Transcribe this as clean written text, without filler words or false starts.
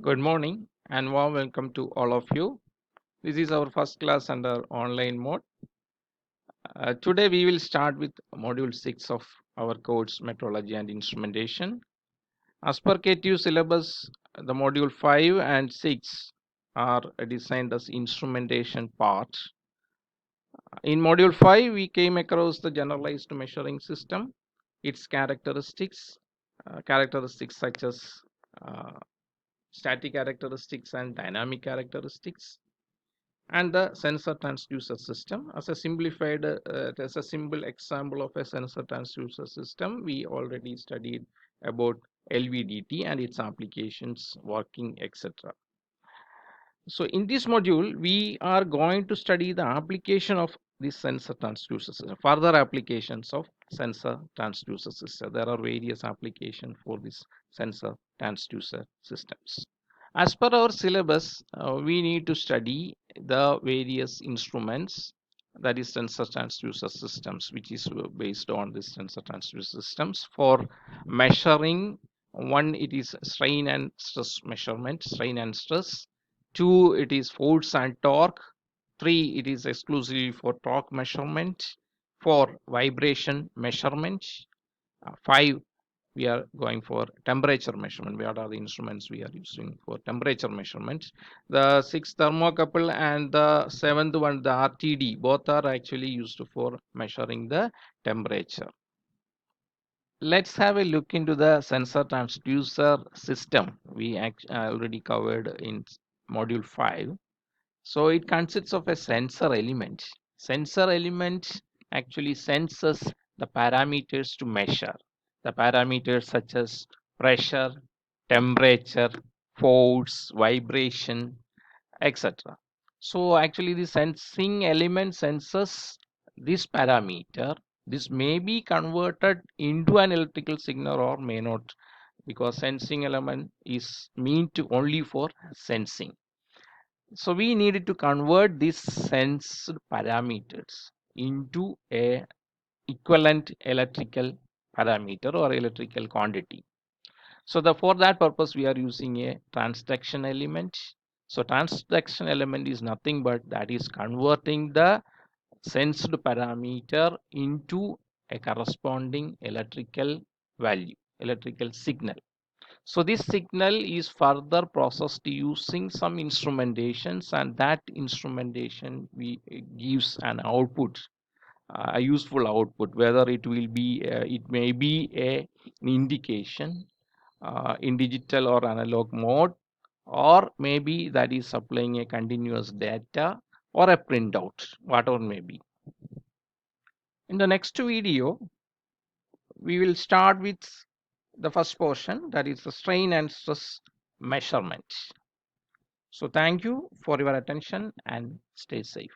Good morning and warm welcome to all of you. This is our first class under online mode. Today we will start with module 6 of our course Metrology and Instrumentation. As per K2 syllabus, the module 5 and 6 are designed as instrumentation part. In module 5 we came across the generalized measuring system, its characteristics such as uh, static characteristics and dynamic characteristics, and the sensor transducer system. As a simple example of a sensor transducer system, we already studied about LVDT and its applications, working, etc. So in this module we are going to study the application of this sensor transducer system, further applications of sensor transducer system. There are various applications for this sensor transducer systems. As per our syllabus, we need to study the various instruments, that is sensor transducer systems, which is based on this sensor transducer systems for measuring. One, it is strain and stress measurement, strain and stress. Two, it is force and torque. Three, it is exclusively for torque measurement. Four, vibration measurement. Five, we are going for temperature measurement. What are the instruments we are using for temperature measurement? The sixth, thermocouple, and the seventh one, the RTD, both are actually used for measuring the temperature. Let's have a look into the sensor transducer system we already covered in module 5. So it consists of a sensor element. Sensor element actually senses the parameters to measure. The parameters such as pressure, temperature, force, vibration, etc. So actually the sensing element senses this parameter. This may be converted into an electrical signal or may not, because sensing element is meant only for sensing. So we needed to convert these sensed parameters into a equivalent electrical parameter or electrical quantity. So for that purpose we are using a transduction element. So transduction element is nothing but that is converting the sensed parameter into a corresponding electrical value, electrical signal. So this signal is further processed using some instrumentations, and that instrumentation gives an output, a useful output, whether it may be an indication in digital or analog mode, or maybe that is supplying a continuous data or a printout, whatever may be. In the next video, we will start with the first portion, that is the strain and stress measurement. So thank you for your attention and stay safe.